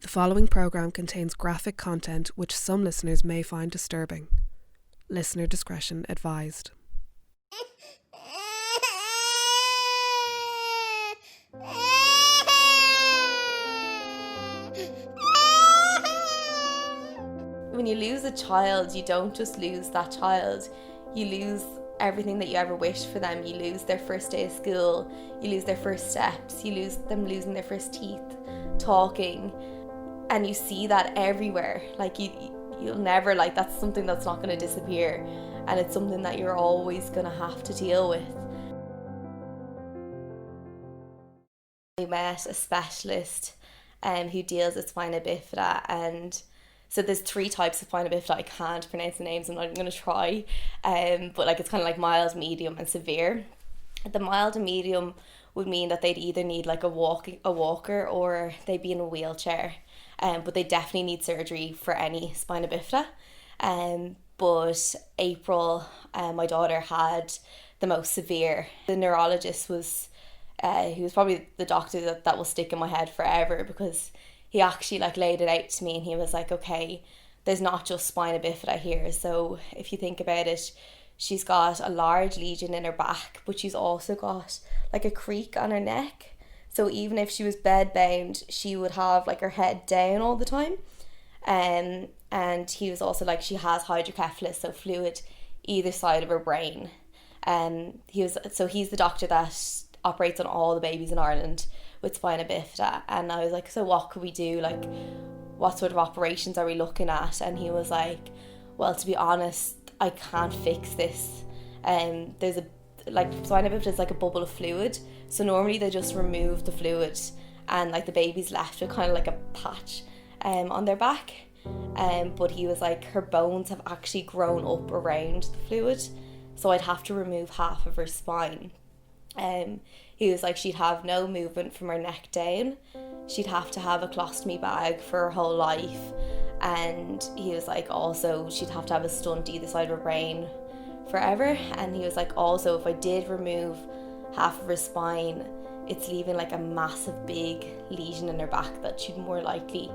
The following programme contains graphic content which some listeners may find disturbing. Listener discretion advised. When you lose a child, you don't just lose that child, you lose everything that you ever wished for them. You lose their first day of school, you lose their first steps, you lose them losing their first teeth, talking, and you see that everywhere. Like you'll never, like, that's something that's not going to disappear, and it's something that you're always going to have to deal with. I met a specialist who deals with spina bifida, and so there's 3 types of spina bifida. I can't pronounce the names, I'm not even going to try, but like it's kind of like mild, medium and severe. The mild and medium would mean that they'd either need like a walker or they'd be in a wheelchair, but they definitely need surgery for any spina bifida. But April, my daughter, had the most severe. The neurologist was he was probably the doctor that will stick in my head forever, because he actually like laid it out to me, and he was like, okay, there's not just spina bifida here. So if you think about it, she's got a large lesion in her back, but she's also got like a creak on her neck. So even if she was bedbound, she would have like her head down all the time. And he was also like, she has hydrocephalus, so fluid either side of her brain. He's the doctor that operates on all the babies in Ireland with spina bifida. And I was like, so what could we do? Like, what sort of operations are we looking at? And he was like, well, to be honest, I can't fix this. There's spina bifida is like a bubble of fluid. So normally they just remove the fluid, and like the baby's left with kind of like a patch on their back. But he was like, her bones have actually grown up around the fluid, so I'd have to remove half of her spine. He was like, she'd have no movement from her neck down. She'd have to have a colostomy bag for her whole life. And he was like, also, she'd have to have a stunt either side of her brain forever. And he was like, also, if I did remove half of her spine, it's leaving like a massive big lesion in her back that she'd more likely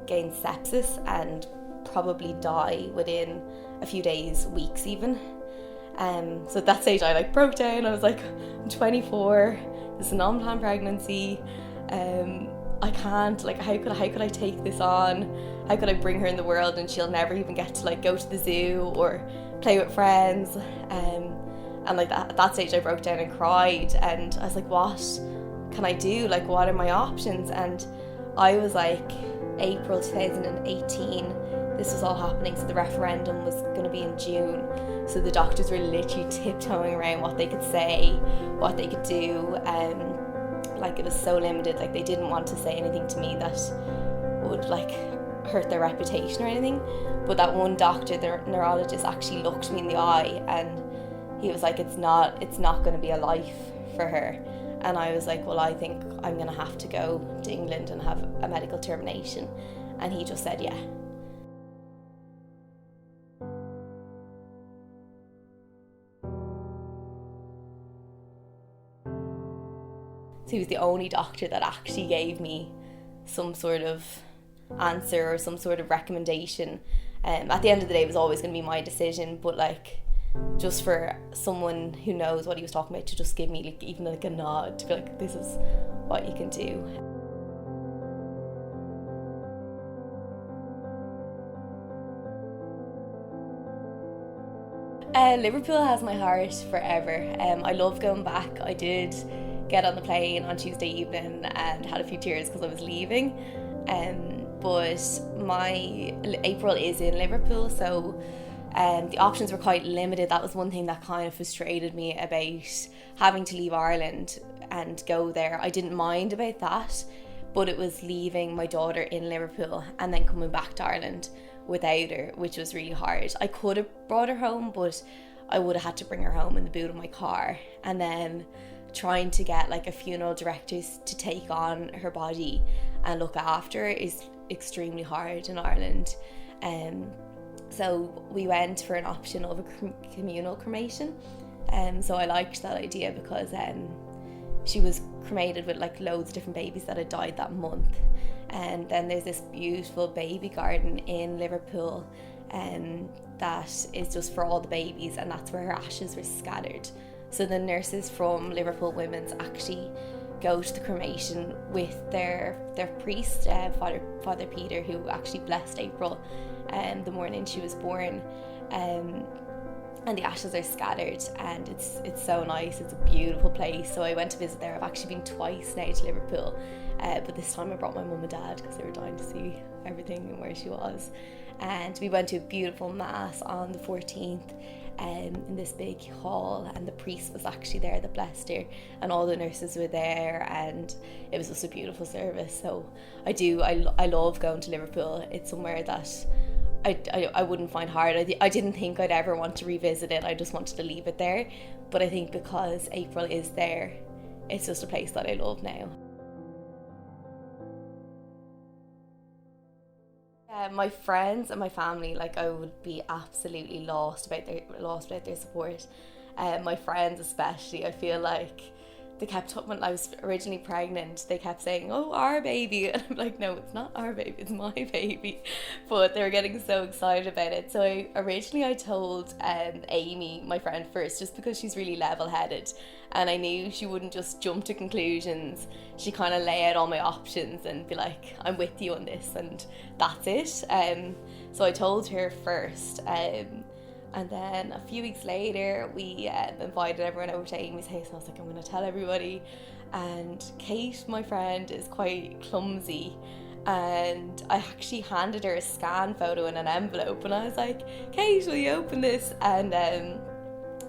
gain sepsis and probably die within a few days, weeks even. So at that stage I like broke down. I was like, I'm 24, this is an unplanned pregnancy, I can't, like, how could I take this on? How could I bring her in the world and she'll never even get to like go to the zoo or play with friends? And like that, at that stage I broke down and cried, and I was like, what can I do? Like, what are my options? And I was like, April 2018, this was all happening, so the referendum was going to be in June. So the doctors were literally tiptoeing around what they could say, what they could do. Like, it was so limited. Like, they didn't want to say anything to me that would like hurt their reputation or anything. But that one doctor, the neurologist, actually looked me in the eye, and he was like, it's not going to be a life for her. And I was like, well, I think I'm going to have to go to England and have a medical termination. And he just said, yeah. So he was the only doctor that actually gave me some sort of answer or some sort of recommendation. At the end of the day, it was always going to be my decision, but like, just for someone who knows what he was talking about to just give me like even like a nod to be like, this is what you can do. Liverpool has my heart forever. I love going back. I did get on the plane on Tuesday evening and had a few tears because I was leaving. But my April is in Liverpool, so the options were quite limited. That was one thing that kind of frustrated me about having to leave Ireland and go there. I didn't mind about that, but it was leaving my daughter in Liverpool and then coming back to Ireland without her, which was really hard. I could have brought her home, but I would have had to bring her home in the boot of my car, and then trying to get like a funeral director to take on her body and look after her is extremely hard in Ireland. So we went for an option of a communal cremation. So I liked that idea because she was cremated with like loads of different babies that had died that month. And then there's this beautiful baby garden in Liverpool that is just for all the babies, and that's where her ashes were scattered. So the nurses from Liverpool Women's actually go to the cremation with their priest, Father Peter, who actually blessed April the morning she was born. And the ashes are scattered, and it's so nice. It's a beautiful place. So I went to visit there. I've actually been twice now to Liverpool, but this time I brought my mum and dad because they were dying to see everything and where she was. And we went to a beautiful mass on the 14th in this big hall, and the priest was actually there that blessed her, and all the nurses were there, and it was just a beautiful service. So I love going to Liverpool. It's somewhere that I wouldn't find hard. I didn't think I'd ever want to revisit it. I just wanted to leave it there. But I think because April is there, it's just a place that I love now. My friends and my family, like, I would be absolutely lost about their support. My friends especially, I feel like they kept up when I was originally pregnant, they kept saying, "Oh, our baby," and I'm like, no, it's not our baby, it's my baby. But they were getting so excited about it. So I told Amy, my friend, first, just because she's really level-headed, and I knew she wouldn't just jump to conclusions. She kind of lay out all my options and be like, "I'm with you on this," and that's it. So I told her first. And then a few weeks later, we invited everyone over to Amy's house, and I was like, I'm going to tell everybody. And Kate, my friend, is quite clumsy, and I actually handed her a scan photo in an envelope, and I was like, "Kate, will you open this?" And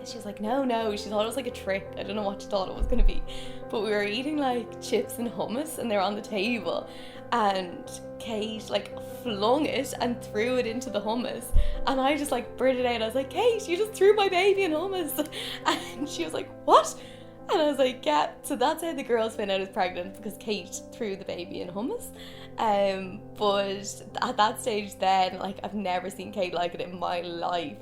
she was like, no, she thought it was like a trick. I don't know what she thought it was going to be, but we were eating like chips and hummus, and they were on the table, and Kate like flung it and threw it into the hummus, and I just like blurted out, I was like, "Kate, you just threw my baby in hummus." And she was like, "What?" And I was like, "Yeah." So that's how the girls found out I was pregnant, because Kate threw the baby in hummus. But at that stage then, like, I've never seen Kate like it in my life.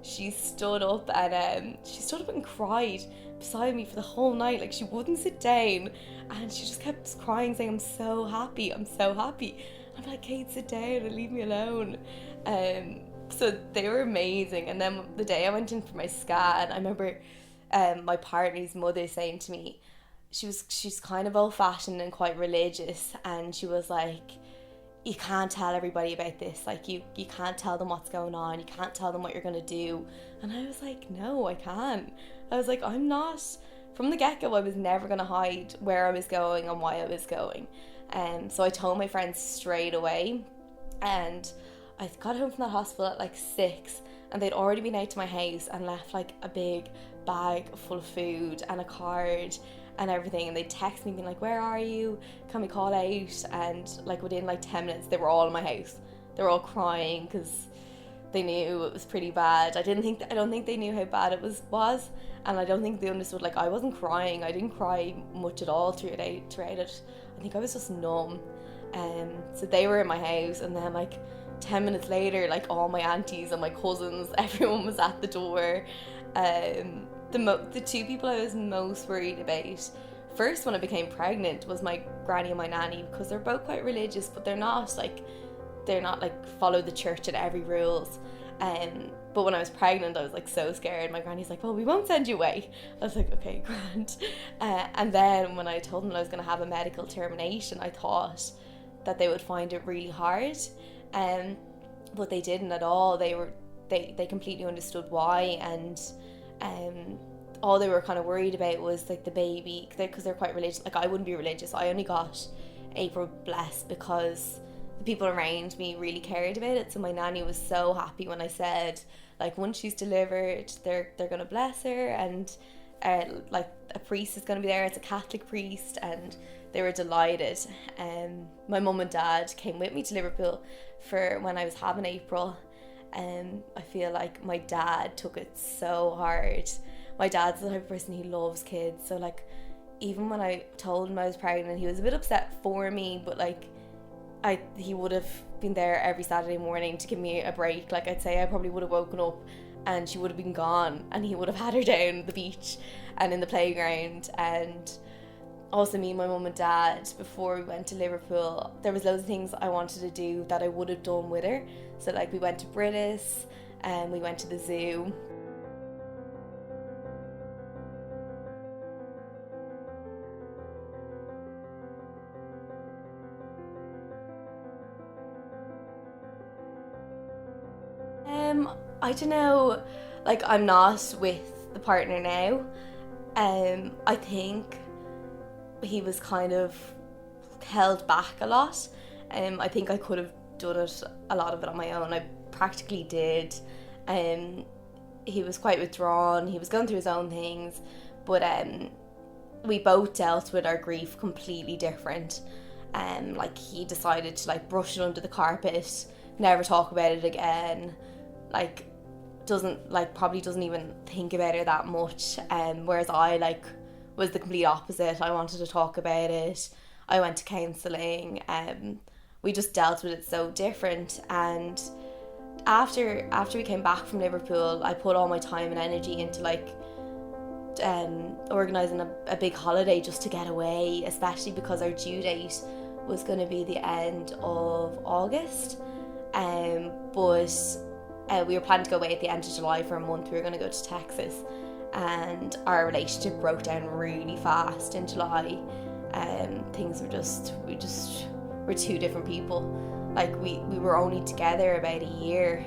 She stood up and cried beside me for the whole night. Like, she wouldn't sit down, and she just kept crying, saying, I'm so happy. I'm like, "Kate, sit down and leave me alone." So they were amazing. And then the day I went in for my scan, I remember my partner's mother saying to me, she's kind of old-fashioned and quite religious, and she was like, "You can't tell everybody about this. Like, you can't tell them what's going on. You can't tell them what you're going to do." And I was like, "No, I can't." I was like, I'm not. From the get-go, I was never going to hide where I was going and why I was going. So I told my friends straight away. And I got home from that hospital at like 6, and they'd already been out to my house and left like a big bag full of food and a card and everything, and they text me being like, "Where are you? Can we call out?" And like within like 10 minutes they were all in my house. They were all crying because they knew it was pretty bad. I don't think they knew how bad it was, and I don't think they understood. Like, I wasn't crying. I didn't cry much at all throughout it. I think I was just numb. So they were in my house, and then like 10 minutes later, like all my aunties and my cousins, everyone was at the door. The two people I was most worried about first when I became pregnant was my granny and my nanny, because they're both quite religious, but they're not like follow the church and every rules. But when I was pregnant, I was like so scared. My granny's like, "Well, we won't send you away." I was like, "Okay, grand." And then when I told them I was going to have a medical termination, I thought that they would find it really hard, but they didn't at all. They completely understood why, and all they were kind of worried about was like the baby, because they're quite religious. Like, I wouldn't be religious. I only got April blessed because the people around me really cared about it. So my nanny was so happy when I said, like, once she's delivered, they're gonna bless her, and like a priest is gonna be there. It's a Catholic priest, and they were delighted. My mum and dad came with me to Liverpool for when I was having April. I feel like my dad took it so hard. My dad's the type of person, he loves kids, so like even when I told him I was pregnant, he was a bit upset for me, but like he would have been there every Saturday morning to give me a break. Like, I'd say I probably would have woken up and she would have been gone, and he would have had her down the beach and in the playground. And also me and my mum and dad, before we went to Liverpool, there was loads of things I wanted to do that I would have done with her. So like we went to British and we went to the zoo. I don't know, like I'm not with the partner now. I think he was kind of held back a lot. I think I could have done it, a lot of it on my own. I practically did. He was quite withdrawn. He was going through his own things, but we both dealt with our grief completely different. Like he decided to like brush it under the carpet, never talk about it again. Like probably doesn't even think about it that much. Whereas I like was the complete opposite. I wanted to talk about it. I went to counselling. We just dealt with it so different. And after we came back from Liverpool, I put all my time and energy into like organising a big holiday just to get away, especially because our due date was going to be the end of August. But we were planning to go away at the end of July for a month. We were going to go to Texas, and our relationship broke down really fast in July. Things were we're two different people. Like we were only together about a year.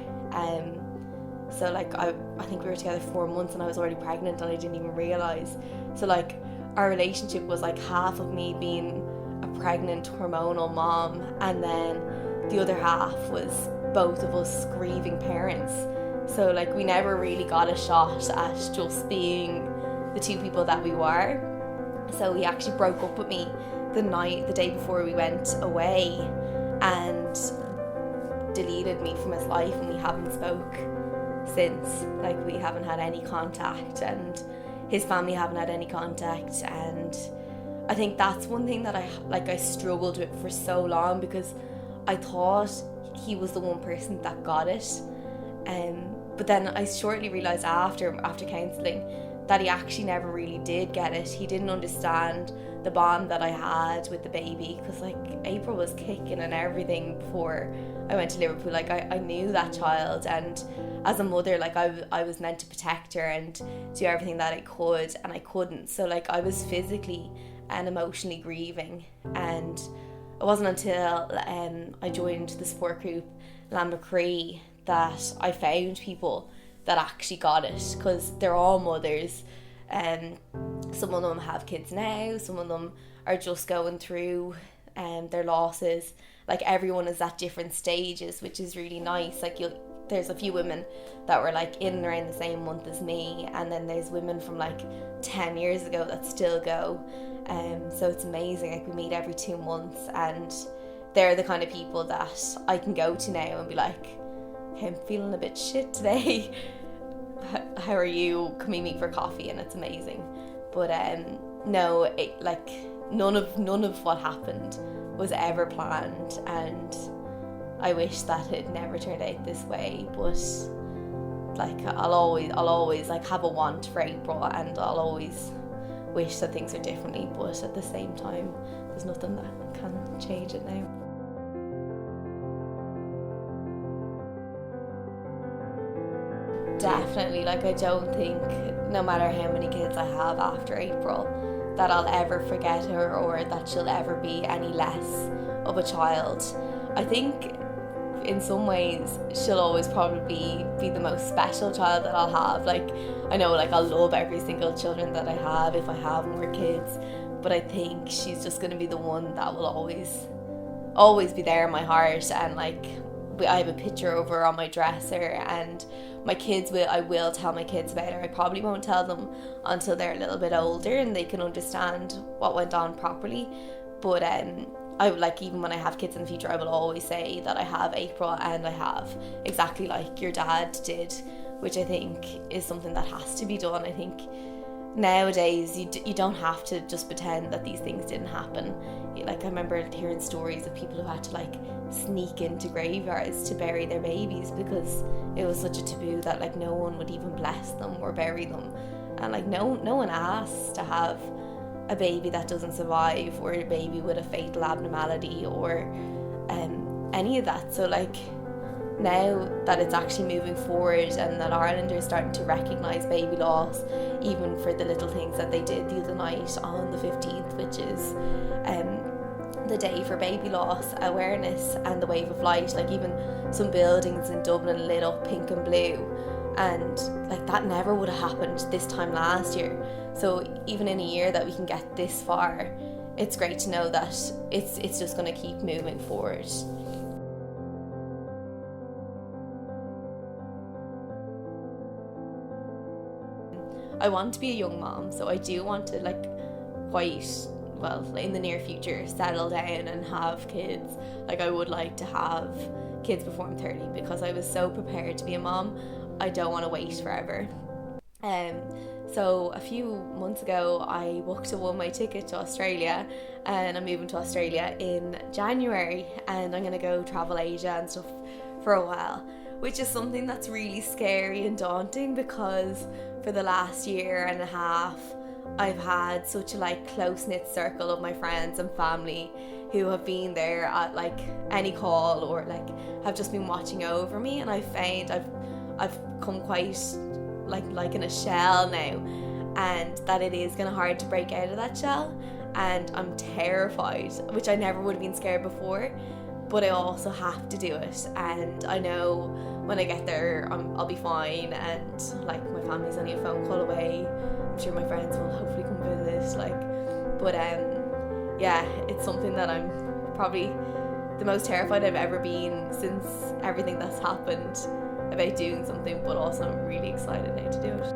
So like I think we were together 4 months and I was already pregnant and I didn't even realise. So like our relationship was like half of me being a pregnant hormonal mom, and then the other half was both of us grieving parents. So like we never really got a shot at just being the two people that we were. So he actually broke up with me the day before we went away, and deleted me from his life, and we haven't spoke since. Like we haven't had any contact, and his family haven't had any contact. And I think that's one thing that I struggled with for so long, because I thought he was the one person that got it. But then I shortly realised after counselling that he actually never really did get it. He didn't understand the bond that I had with the baby, because like April was kicking and everything before I went to Liverpool. Like I knew that child, and as a mother, like I was meant to protect her and do everything that I could, and I couldn't. So like I was physically and emotionally grieving. And it wasn't until I joined the support group Lamacree that I found people that actually got it, because they're all mothers. Some of them have kids now, some of them are just going through their losses. Like everyone is at different stages, which is really nice. Like there's a few women that were like in and around the same month as me, and then there's women from like 10 years ago that still go. So it's amazing. Like we meet every 2 months, and they're the kind of people that I can go to now and be like, hey, I'm feeling a bit shit today. How are you? Can we meet for coffee? And it's amazing. But no, like none of what happened was ever planned, and I wish that it never turned out this way. But like I'll always like have a want for April, and I'll always wish that things are differently. But at the same time, there's nothing that can change it now. Definitely, like I don't think, no matter how many kids I have after April, that I'll ever forget her, or that she'll ever be any less of a child. I think in some ways she'll always probably be the most special child that I'll have. Like I know like I'll love every single children that I have if I have more kids, but I think she's just going to be the one that will always be there in my heart. And like I have a picture of her on my dresser, and I will tell my kids about her. I probably won't tell them until they're a little bit older and they can understand what went on properly. But I would, like, even when I have kids in the future, I will always say that I have April, and I have exactly like your dad did, which I think is something that has to be done. I think nowadays you don't have to just pretend that these things didn't happen. Like I remember hearing stories of people who had to like sneak into graveyards to bury their babies, because it was such a taboo that like no one would even bless them or bury them. And like no one asks to have a baby that doesn't survive, or a baby with a fatal abnormality, or any of that. So like, now that it's actually moving forward and that Ireland are starting to recognise baby loss, even for the little things that they did the other night on the 15th, which is the day for baby loss awareness and the wave of light. Like, even some buildings in Dublin lit up pink and blue, and like, that never would have happened this time last year. So even in a year that we can get this far, it's great to know that it's just going to keep moving forward. I want to be a young mom, so I do want to, like, quite well, in the near future, settle down and have kids. Like, I would like to have kids before I'm 30, because I was so prepared to be a mom. I don't want to wait forever. So a few months ago, I booked a one-way ticket to Australia, and I'm moving to Australia in January, and I'm going to go travel Asia and stuff for a while, which is something that's really scary and daunting, because for the last year and a half, I've had such a like close-knit circle of my friends and family who have been there at like any call, or like have just been watching over me, and I found I've come quite like in a shell now, and that it is kind of hard to break out of that shell, and I'm terrified, which I never would have been scared before, but I also have to do it. And I know when I get there, I'll be fine, and like, my family's only a phone call away. I'm sure my friends will hopefully come visit, like, but yeah, it's something that I'm probably the most terrified I've ever been since everything that's happened about doing something, but also I'm really excited now to do it.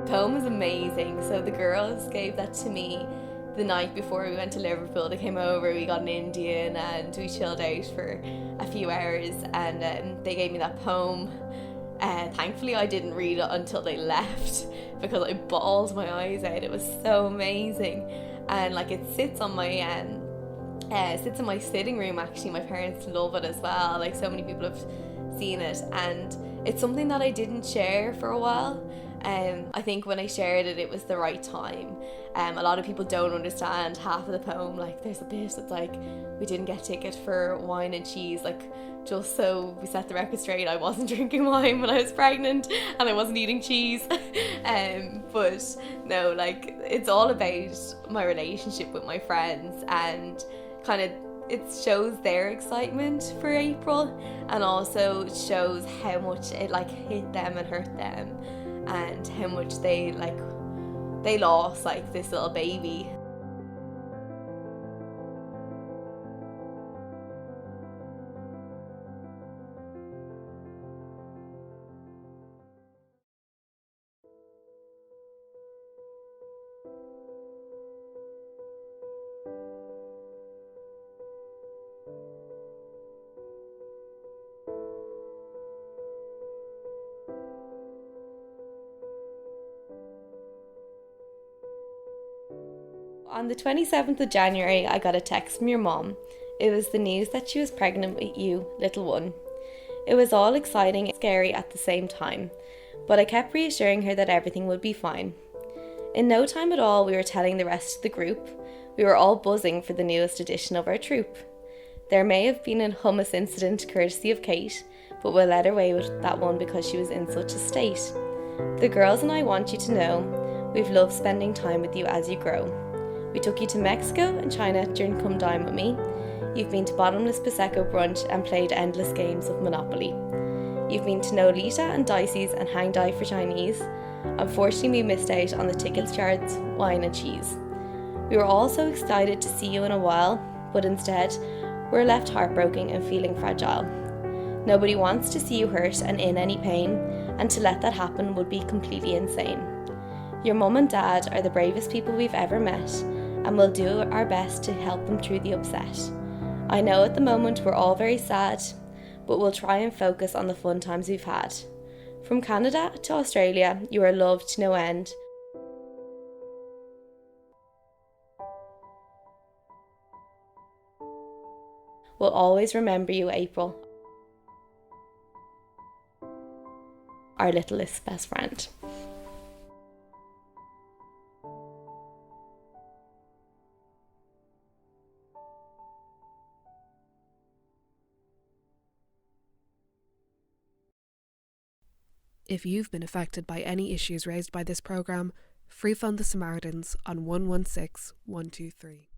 Home is amazing. So the girls gave that to me the night before we went to Liverpool. They came over, we got an Indian, and we chilled out for a few hours, and they gave me that poem. Thankfully I didn't read it until they left, because I bawled my eyes out. It was so amazing, and like, it sits on my sits in my sitting room. Actually, my parents love it as well. Like, so many people have seen it, and it's something that I didn't share for a while. I think when I shared it, it was the right time. A lot of people don't understand half of the poem. Like, there's a bit that's like, we didn't get ticket for wine and cheese. Like, just so we set the record straight, I wasn't drinking wine when I was pregnant, and I wasn't eating cheese. But no, like, it's all about my relationship with my friends, and kind of it shows their excitement for April, and also shows how much it like hit them and hurt them, and how much they lost like this little baby. On the 27th of January, I got a text from your mom. It was the news that she was pregnant with you, little one. It was all exciting and scary at the same time, but I kept reassuring her that everything would be fine. In no time at all, we were telling the rest of the group. We were all buzzing for the newest edition of our troupe. There may have been a hummus incident courtesy of Kate, but we'll let her away with that one because she was in such a state. The girls and I want you to know we've loved spending time with you as you grow. We took you to Mexico and China during Come Dine With Me. You've been to bottomless Prosecco brunch and played endless games of Monopoly. You've been to Nolita and Dicey's and Hang Dai for Chinese. Unfortunately, we missed out on the tickets charts, wine and cheese. We were all so excited to see you in a while, but instead, we're left heartbroken and feeling fragile. Nobody wants to see you hurt and in any pain, and to let that happen would be completely insane. Your mum and dad are the bravest people we've ever met, and we'll do our best to help them through the upset. I know at the moment we're all very sad, but we'll try and focus on the fun times we've had. From Canada to Australia, you are loved to no end. We'll always remember you, April. Our littlest best friend. If you've been affected by any issues raised by this programme, free phone the Samaritans on 116 123.